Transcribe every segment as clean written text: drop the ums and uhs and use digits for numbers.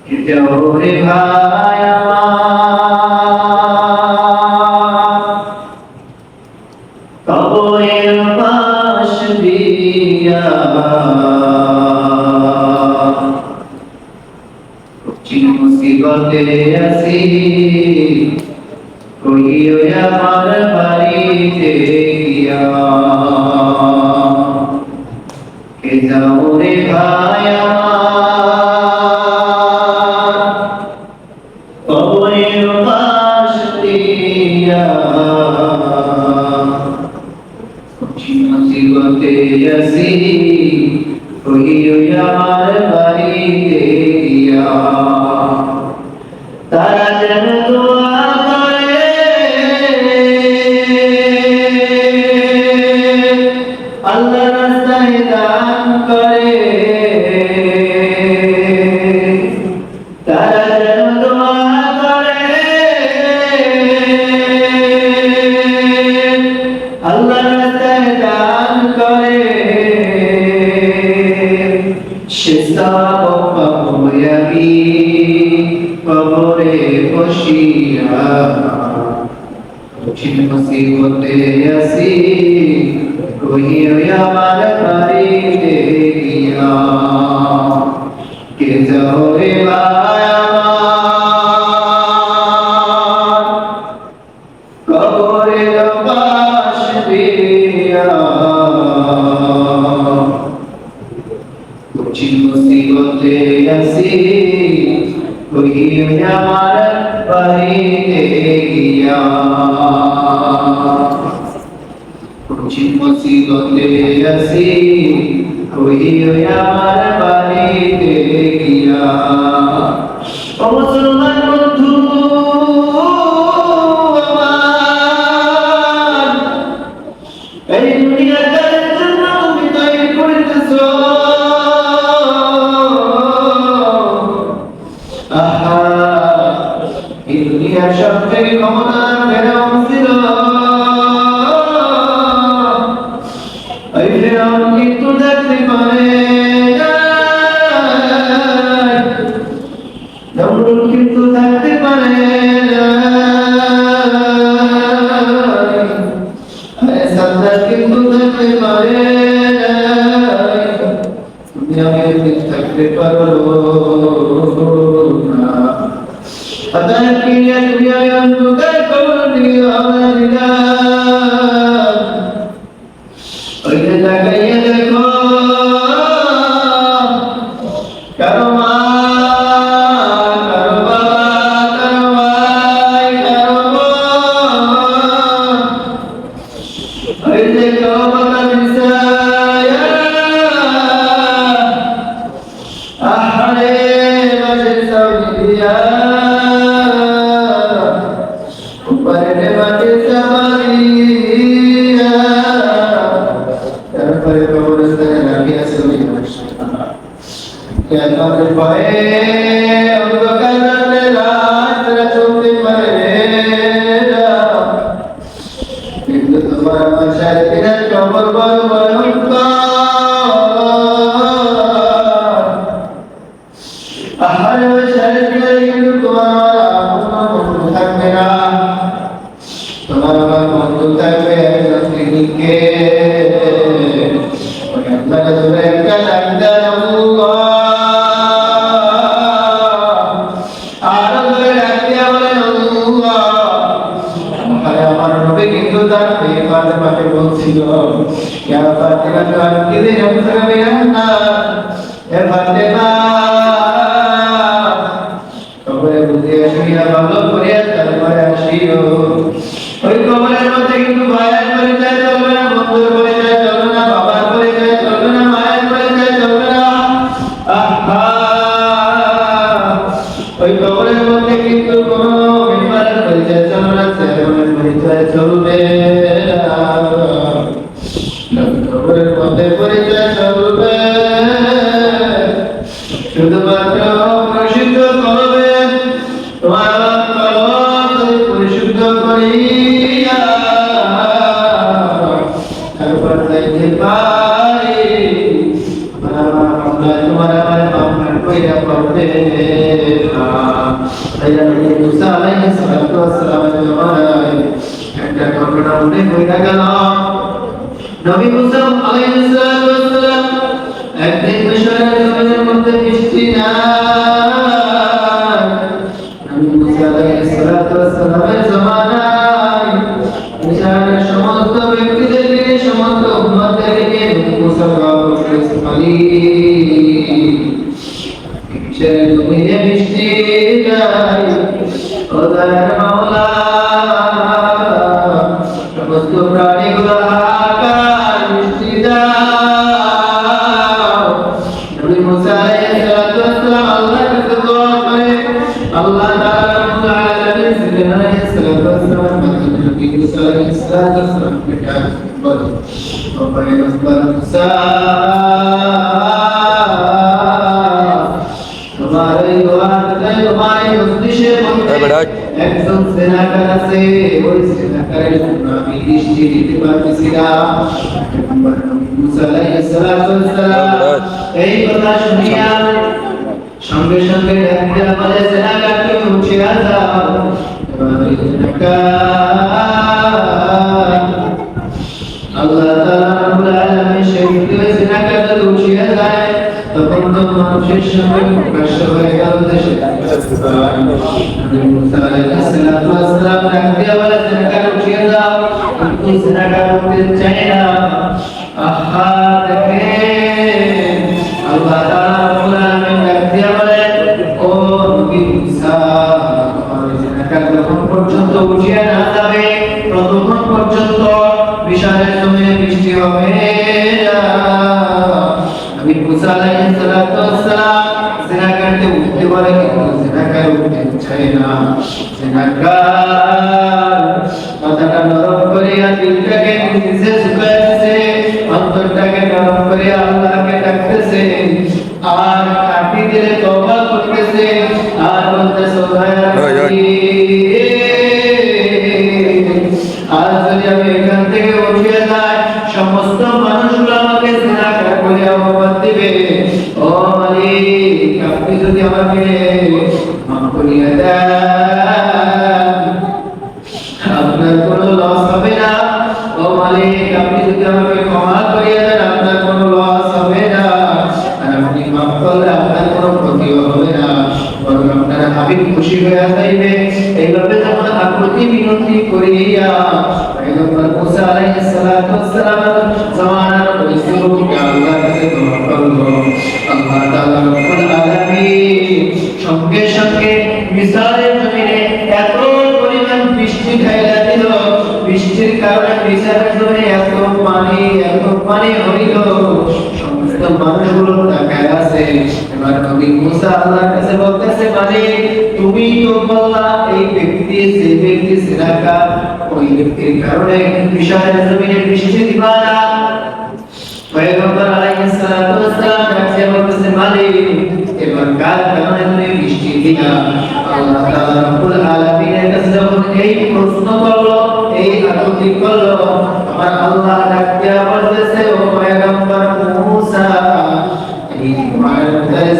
জোরে ভাই আমার কবরের পাশ দিয়া কঠিন মুসিবতে আছি কইও আমার বাড়িতে গিয়া কে যাও রে ভাই আমার কবরের পাশ দিয়া কঠিন মুসিবতে আছি কইও আমার বাড়িতে গিয়া তারা যেন দোয়া করে আল্লাহ রাস্তায় দান করে তারা যেন দোয়া করে আল্লাহ রাস্তায় দান করে সে সওয়াব পাবো আমি কবরে বসিয়া কঠিন মুসিবতে আছি কইও আমার বাড়িতে গিয়া কে যাও রে ভাই আমার কবরের পাশ দিয়া কঠিন মুসিবতে আছি কইও আমার বাড়িতে গিয়া কঠিন মুসিবতে আছি কইও আমার বাড়িতে গিয়া ও মুসলমান বন্ধু আমার এই দুনিয়াটার জন্য তুমি তৈরি করিতেছো এই দুনিয়ার সবচেয়ে ক্ষমতার ফেরাউন ছিল ওই ফেরাউন কিন্তু দেখতে পারে নমরুদ কিন্তু থাকতে পারে সাদ্দাত কিন্তু থাকতে পারে তুমি আমি থাকতে পারো না أتأكل يا دنيا ينبغيك ولي أماننا وإذا تكيدك كرما وإذا كرمك بسايا أحري مجلس وديا তোমার আমার বন্ধু থাকবে একজন ক্লিনিকে আপনারা ধরে একটা ডাক্তার আর ধরে ডাক্তার বলেন আমার নবী কিন্তু তার পাশে পাশে বলছিল ইয়া ফাতিমা তুআক্কিদি নাফসাকা বিআন্নার হে ফাতিমা কবরে বুঝে আসিয়া ভালো করিয়া তারপরে আসিও ওই কবরের মধ্যে কিন্তু ভাইয়ের পরিচয় চলবে না, বন্ধুর পরিচয় চলবে না, বাবার পরিচয় চলবে না, মায়ের পরিচয় চলবে না। ওই কবরের মধ্যে কিন্তু কোনো বিমানের পরিচয় চলবে না, সেবনের পরিচয় চলবে না। কবরের মধ্যে পরিচয় চলবে শুধুমাত্র পরিশুদ্ধ করবে তোমার পরিশুদ্ধ করিয়া তারপর যাইতে পারি তোমার আমার মাফ কইরা করবে না। তাই নবী মুসা আলাইহিস সালাতু ওয়াস সালামের জমানায় একটা ঘটনা মনে হয়ে গেল। নবী মুসা আলাইহিস সালাতু ওয়াস সালাম একদিন মিশরের জমিনের মধ্যে বৃষ্টি নাই। নবী মুসা আলাইহিস সালাতু ওয়াস সালামের জমানায় মিশরের সমস্ত ব্যক্তিদেরকে নিয়ে, সমস্ত উম্মতদেরকে নিয়ে নবী মুসা দোয়া করতেছেন, মালিক মিশরের জমিনে বৃষ্টি নাই, ও দয়ার মাওলা সমস্ত প্রাণীগুলো হাহাকার, বৃষ্টি দাও। নবী মুসা আলাইহিস সালাতু ওয়াস সালাম আল্লাহর কাছে দোয়া করে, আল্লাহ তাআলা রব্বুল আলামিন জিবরিল আলাইহিস সালাতু ওয়াস সালাম নবী মুসা আলাইহিস সালাতু ওয়াস সালামকে ডাক বলে, ও পয়গম্বর মুসা, তোমার এই দোয়াতে তোমার এই উদ্দেশ্যের মধ্যে একজন জিনাকার আছে, ওই জিনাকারের জন্য আমি বৃষ্টি দিতে পারতেছি না। পয়গম্বর নবী মুসা আলাইহিস সালাতু ওয়াস সালাম এই কথা শুনিয়া সঙ্গে সঙ্গে ডাক দিয়া বলে, জিনাকারকে উঠিয়ে যাও। এবার ওই জিনাকার আল্লাহ তাআলা রব্বুল আলামিন সেই জিনাকারকে উঠিয়ে যায়। তখন তো মানুষের সঙ্গে প্রকাশ্য হয়ে গেল যে সেটা নবী মুসা আলাইহিস সালাতু ওয়াস সালাম ডাক দিয়া বলে, জিনাকার উঠিয়ে যাও। কিন্তু জিনাকার উঠতে চায় না। আহা, দেখেন আল্লাহ তাআলা রব্বুল আলামিন ডাক দিয়া বলে, ও নবী মুসা, তোমার জিনাকার যখন পর্যন্ত উঠিয়ে না যাবে ততক্ষণ পর্যন্ত মিশরের জমিনে বৃষ্টি হবে না। নবী মুসা আলাইহিস সালাতু ওয়াস সালাম জিনাকারকে উঠতে বলে, কিন্তু জিনাকার উঠতে চায় না। জিনাকার মাথাটা নরম করিয়া দিলটাকে নিচে ঝুঁকাইতেছে, অন্তরটাকে নরম করিয়া আল্লাহকে ডাকতেছে, আর কাটি দিলে তওবা করতেছে, আর বলতেছে, আর যদি আমি এখান থেকে উঠিয়ে যাই সমস্ত মানুষগুলো আমাকে জিনাকার বলে অপবাদ দিবে। ও মালিক, আপনি যদি আমাকে মাফ করিয়ে দেন আপনার কোনো লস হবে না। ও মালিক, আপনি যদি আমাকে ক্ষমা করিয়ে দেন আপনার কোনো লস হবে না। আর আপনি মাফ করলে আপনার কোনো ক্ষতিও হবে না, বরং আপনার হাবিব খুশি হয়ে যাইবে। এইভাবে যখন আকুতি বিনতি করিয়া পয়গম্বর মুসা আলাইহিস সালাতু ওয়াস সালাম জামানার পরিস্থিতিকে আল্লাহর কাছে দোয়া করলো, আল্লাহ তাআলা রব্বুল আলামিন সঙ্গে সঙ্গে মিশরের জমিনে এত পরিমাণ বৃষ্টি ঢাইলা দিল, বৃষ্টির কারণে মিশরের জমিনে এত পানি হইল, সমস্ত মানুষগুলো তাকায় আছে। এবার নবী মুসা আল্লাহর কাছে বলতেছে, মালিক তুমি তো বললা এই ব্যক্তি, যে ব্যক্তি জিনাকার, ওই ব্যক্তির কারণে মিশরের জমিনে বৃষ্টি দিবা না। পয়গম্বর আলাইহিস সালাতু ওয়াস সালাম ডাকছে বলতেছে, মালিক এবার কার কারণে তুমি বৃষ্টি দিলা? আল্লাহ তাআলা রব্বুল আলামিনের কাছে যখন এই প্রশ্ন করলো, এই আকুতি করলো, আমার আল্লাহ ডাক দিয়া বলতেছে, ও পয়গম্বর মুসা, এই তোমার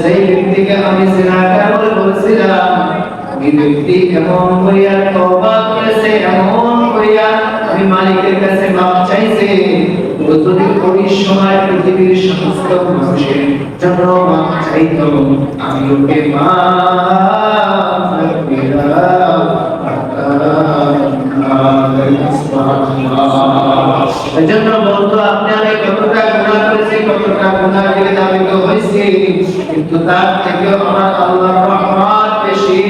সেই ব্যক্তিকে আমি জিনাকার বলে বলছিলাম, ওই ব্যক্তি এমন করিয়া তওবা করেছে, এমন করিয়া আমি মালিকের কাছে মাফ চাইছে। যদি ওই সময় পৃথিবীর সমস্ত মানুষের জন্য মাফ চাইতো, আমি ওকে মাফ করে দাও। এজন্য বন্ধু, আপনি আমি কতটা গুনাহ করেছি, কতটা গুনাহগারে দাবিত হয়েছি, কিন্তু তার থেকে আমার আল্লাহর রহমত বেশি।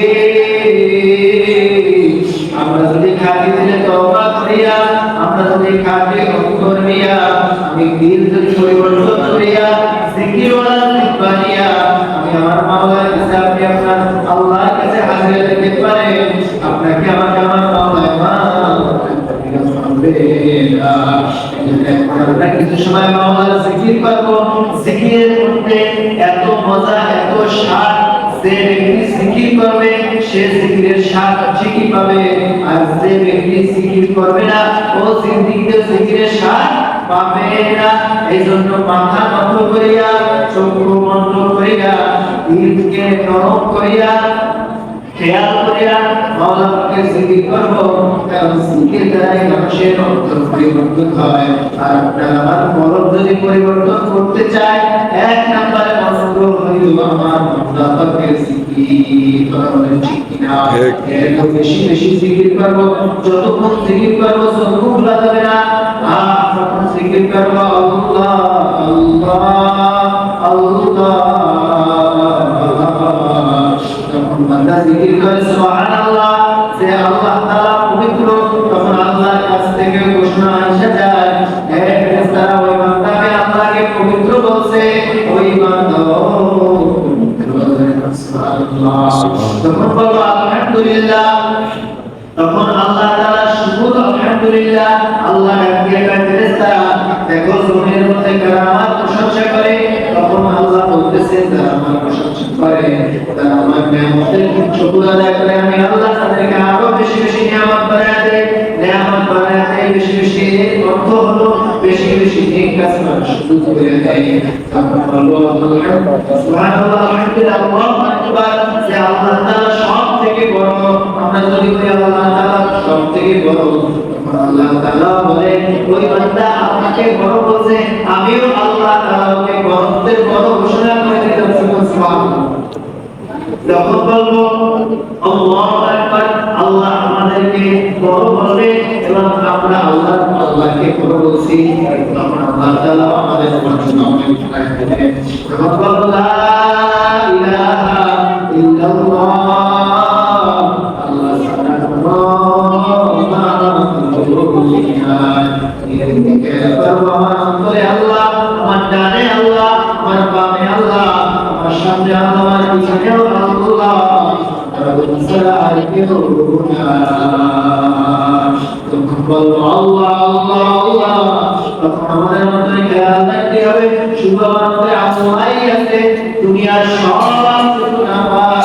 আমরা যদি খাঁটি দিলে তওবা করিয়া, আমরা যদি খাঁটি অন্তর নিয়া, আমি দিল যদি পরিবর্তন করিয়া জিকিরওয়ালা বানিয়া আমি আমার মাওলার কাছে, আপনি আপনার আল্লাহর কাছে হাজিরা দিতে পারেন, আপনাকে আমাকে আমার মাওলায় আমরা কিছু সময় মাওলার জিকির করবো। জিকিরের মধ্যে এত মজা, এত স্বাদ, যে ব্যক্তি জিকির করবে সে জিকিরের স্বাদ ঠিকই পাবে, আর যে ব্যক্তি জিকির করবে না ও জিন্দেগিতে জিকিরের স্বাদ পাবে না। এই জন্য মাথা নত করিয়া, চক্ষু বন্ধ করিয়া দিলকে নরম করিয়া খেয়াল করিয়া মাওলা পাকের জিকির করব কারণ জিকির দ্বারাই মানুষের অন্তর পরিবর্তন হয় আর আপনার আমার মরণ যদি পরিবর্তন করতে চায় এক নম্বরে মন্ত্র হইল আমার মাওলা পাকের জিকির করার ঠিক কিনা এত বেশি বেশি জিকির করব যতক্ষণ জিকির করব ততক্ষণ ভুলা যাবে না আর যখন জিকির করব আল্লাহ আল্লাহ আল্লাহ বান্দা জিকির করে সুবহানাল্লাহ সে আল্লাহ তাআলা পবিত্র তখন আল্লাহর কাছ থেকে ঘোষণা আসে যায় হে ফেরেশতারা ওই বান্দাকে আল্লাহকে পবিত্র বলছে ওই বান্দা সুবহানাল্লাহ তখন বলো আলহামদুলিল্লাহ তখন আল্লাহ তাআলা শুকর আলহামদুলিল্লাহ আল্লাহ ডাকিয়ে ফেরেশতারা দেখো জমির মধ্যে কারা আমার প্রশংসা করে তখন আল্লাহ বলতেছেন তারা আমার প্রশংসা করে তারা আমার নিয়ামতের শুকর আদায় করে আমি আল্লাহ তাদেরকে আরো বেশি বেশি নিয়ামত বাড়ায় দেই নিয়ামত বাড়ায় দেই বেশি বেশি অর্থ হলো বেশি বেশি নেক কাজ করার সুযোগ করে দেয় তখন বলবো সুবহানাল্লাহ আলহামদুলিল্লাহ আল্লাহু আকবার যে আল্লাহ তাআলা সব থেকে বড় আমরা যদি বলি আল্লাহ তাআলা সব থেকে বড় আল্লাহ তাআলা বলে ওই বান্দা আমাকে বড় বলছে আমিও আল্লাহ তাআলাকে বড়ত্বের বড় ঘোষণা করে দিলাম সুবহানাল্লাহ যখন বলবো আল্লাহু আকবার আল্লাহ আমাদেরকে বড় বলবে এবং আমরা আল্লাহকে বড় বলছি তখন আল্লাহ তাআলা আমাদের জন্য অনেক খায় দেবে যখন বলবো লা ইলাহা ইল্লাল্লাহ আল্লাহ আল্লাহ আমার ডানে আল্লাহ আমার বামে আল্লাহ আমার সামনে আল্লাহ আমার পিছনে আল্লাহ তখন বলবো আল্লাহ আল্লাহ আল্লাহ তখন আমাদের মধ্যে খেয়াল রাখতে হবে শুধু আমার মধ্যে আল্লাহই আছে দুনিয়ার সব কিছু নামাজ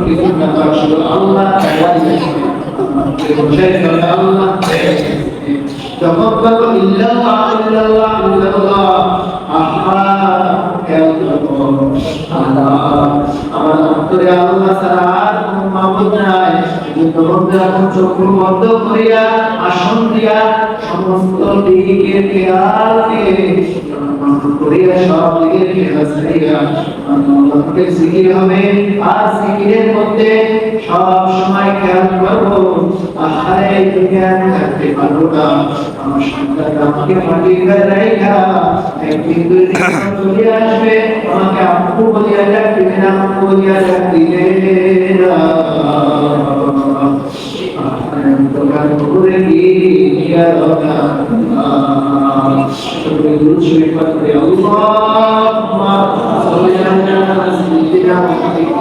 কিছু নামাজ শুধু আল্লাহ যখন বলবো ইল্লাল্লাহ ইল্লাল্লাহ ইল্লাল্লাহ আমার অন্তরে আল্লাহ ছাড়া আর কোনো মাবুদ নাই কিন্তু যখন চক্ষু বন্ধ করিয়া আসন দিয়া সমস্ত দিকে খেয়াল দিয়ে করিয়া সব দিকে খেয়াল করিয়া আল্লাহকে জিকির হবে আর জিকিরের মধ্যে সব সময় খেয়াল করবো আহারে দুনিয়া থাকতে পারবো না আমার সন্তান আমাকে মাটির গায়ে রেখা একদিন দুই দিন চলে আসবে আমাকে আপু বলিয়া ডাকবে না আপু বলিয়া ডাকবে না তোমার ঘুরে গিয়া রোনা তুমি দুরূদ শরীফ পাঠ করে আল্লাহুম্মা সাল্লি আলা সাইয়্যিদিনা মুহাম্মাদিন